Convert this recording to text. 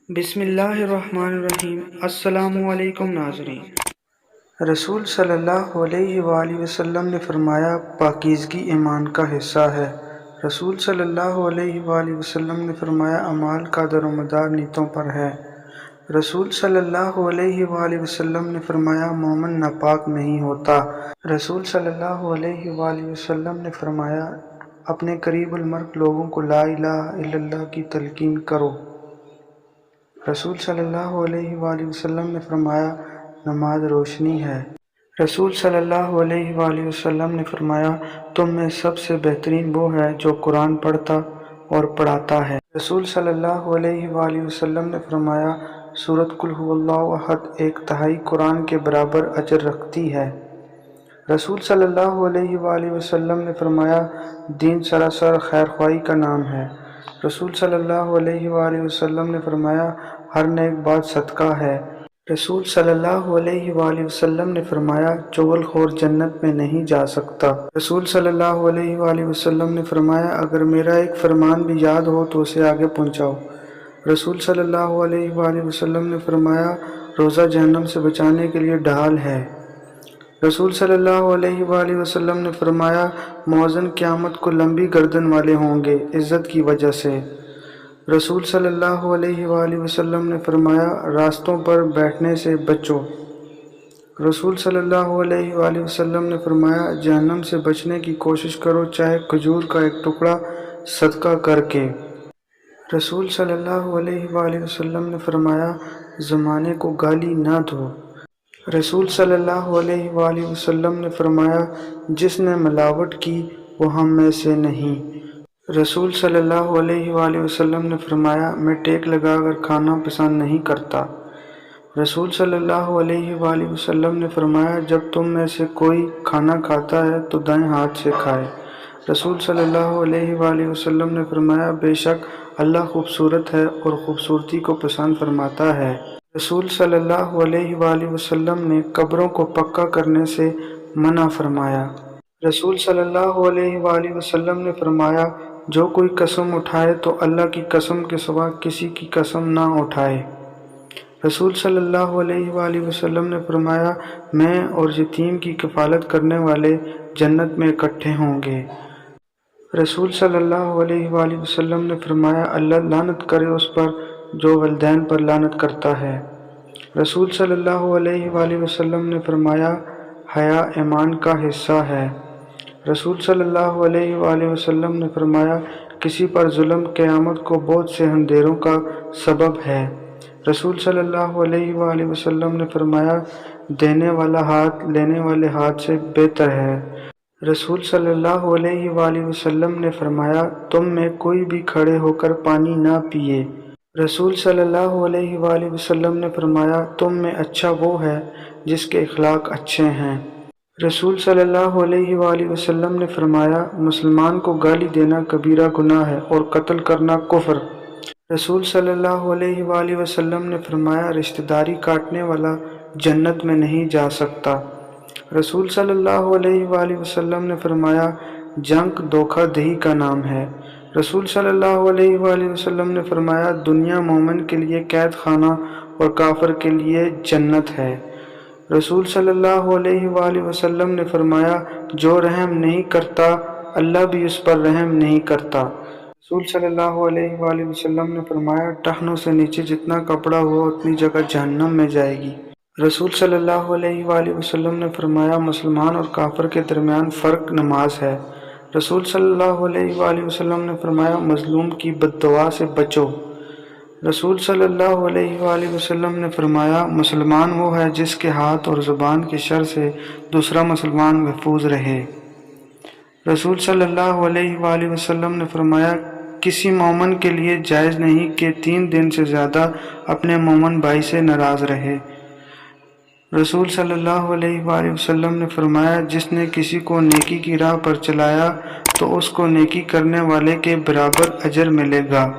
بسم اللہ الرحمن الرحیم۔ السلام علیکم ناظرین۔ رسول صلی اللہ علیہ وآلہ وسلم نے فرمایا پاکیزگی ایمان کا حصہ ہے۔ رسول صلی اللہ علیہ وآلہ وسلم نے فرمایا اعمال کا در و مدار نیتوں پر ہے۔ رسول صلی اللہ علیہ وآلہ وسلم نے فرمایا مومن ناپاک نہیں ہوتا۔ رسول صلی اللہ علیہ وآلہ وسلم نے فرمایا اپنے قریب المرء لوگوں کو لا الہ الا اللہ کی تلقین کرو۔ رسول صلی اللہ علیہ وآلہ وسلم نے فرمایا نماز روشنی ہے۔ رسول صلی اللہ علیہ وآلہ وسلم نے فرمایا تم میں سب سے بہترین وہ ہے جو قرآن پڑھتا اور پڑھاتا ہے۔ رسول صلی اللہ علیہ وآلہ وسلم نے فرمایا سورۃ قل ھو اللہ احد 1/3 قرآن کے برابر اجر رکھتی ہے۔ رسول صلی اللہ علیہ وآلہ وسلم نے فرمایا دین سراسر خیر خواہی کا نام ہے۔ رسول صلی اللہ علیہ وآلہ وسلم نے فرمایا ہر نیک بات صدقہ ہے۔ رسول صلی اللہ علیہ وآلہ وسلم نے فرمایا چغل خور جنت میں نہیں جا سکتا۔ رسول صلی اللہ علیہ وآلہ وسلم نے فرمایا اگر میرا ایک فرمان بھی یاد ہو تو اسے آگے پہنچاؤ۔ رسول صلی اللہ علیہ وآلہ وسلم نے فرمایا روزہ جہنم سے بچانے کے لیے ڈھال ہے۔ رسول صلی اللہ علیہ وآلہ وسلم نے فرمایا مؤذن قیامت کو لمبی گردن والے ہوں گے عزت کی وجہ سے۔ رسول صلی اللہ علیہ وآلہ وسلم نے فرمایا راستوں پر بیٹھنے سے بچو۔ رسول صلی اللہ علیہ وآلہ وسلم نے فرمایا جہنم سے بچنے کی کوشش کرو چاہے کھجور کا ایک ٹکڑا صدقہ کر کے۔ رسول صلی اللہ علیہ وآلہ وسلم نے فرمایا زمانے کو گالی نہ دو۔ رسول صلی اللہ علیہ وآلہ وسلم نے فرمایا جس نے ملاوٹ کی وہ ہم میں سے نہیں۔ رسول صلی اللہ علیہ وآلہ وسلم نے فرمایا میں ٹیک لگا کر کھانا پسند نہیں کرتا۔ رسول صلی اللہ علیہ وآلہ وسلم نے فرمایا جب تم میں سے کوئی کھانا کھاتا ہے تو دائیں ہاتھ سے کھائے۔ رسول صلی اللہ علیہ وآلہ وسلم نے فرمایا بے شک اللہ خوبصورت ہے اور خوبصورتی کو پسند فرماتا ہے۔ رسول صلی اللہ علیہ وآلہ وسلم نے قبروں کو پکا کرنے سے منع فرمایا۔ رسول صلی اللہ علیہ وآلہ وسلم نے فرمایا جو کوئی قسم اٹھائے تو اللہ کی قسم کے سوا کسی کی قسم نہ اٹھائے۔ رسول صلی اللہ علیہ وآلہ وسلم نے فرمایا میں اور یتیم کی کفالت کرنے والے جنت میں اکٹھے ہوں گے۔ رسول صلی اللہ علیہ وآلہ وسلم نے فرمایا اللہ لعنت کرے اس پر جو والدین پر لعنت کرتا ہے۔ رسول صلی اللہ علیہ وآلہ وسلم نے فرمایا حیا ایمان کا حصہ ہے۔ رسول صلی اللہ علیہ وآلہ وسلم نے فرمایا کسی پر ظلم قیامت کو بہت سے اندھیروں کا سبب ہے۔ رسول صلی اللہ علیہ وآلہ وسلم نے فرمایا دینے والا ہاتھ لینے والے ہاتھ سے بہتر ہے۔ رسول صلی اللہ علیہ وآلہ وسلم نے فرمایا تم میں کوئی بھی کھڑے ہو کر پانی نہ پیے۔ رسول صلی اللہ علیہ وآلہ وسلم نے فرمایا تم میں اچھا وہ ہے جس کے اخلاق اچھے ہیں۔ رسول صلی اللہ علیہ وآلہ وسلم نے فرمایا مسلمان کو گالی دینا کبیرہ گناہ ہے اور قتل کرنا کفر۔ رسول صلی اللہ علیہ وآلہ وسلم نے فرمایا رشتہ داری کاٹنے والا جنت میں نہیں جا سکتا۔ رسول صلی اللہ علیہ وآلہ وسلم نے فرمایا جنگ دھوکہ دہی کا نام ہے۔ رسول صلی اللہ علیہ وآلہ وسلم نے فرمایا دنیا مومن کے لیے قید خانہ اور کافر کے لیے جنت ہے۔ رسول صلی اللہ علیہ وآلہ وسلم نے فرمایا جو رحم نہیں کرتا اللہ بھی اس پر رحم نہیں کرتا۔ رسول صلی اللہ علیہ وآلہ وسلم نے فرمایا ٹخنوں سے نیچے جتنا کپڑا ہوا اتنی جگہ جہنم میں جائے گی۔ رسول صلی اللہ علیہ وآلہ وسلم نے فرمایا مسلمان اور کافر کے درمیان فرق نماز ہے۔ رسول صلی اللہ علیہ وآلہ وسلم نے فرمایا مظلوم کی بد دعا سے بچو۔ رسول صلی اللہ علیہ وآلہ وسلم نے فرمایا مسلمان وہ ہے جس کے ہاتھ اور زبان کے شر سے دوسرا مسلمان محفوظ رہے۔ رسول صلی اللہ علیہ وآلہ وسلم نے فرمایا کسی مومن کے لیے جائز نہیں کہ 3 دن سے زیادہ اپنے مومن بھائی سے ناراض رہے۔ رسول صلی اللہ علیہ وآلہ وسلم نے فرمایا جس نے کسی کو نیکی کی راہ پر چلایا تو اس کو نیکی کرنے والے کے برابر اجر ملے گا۔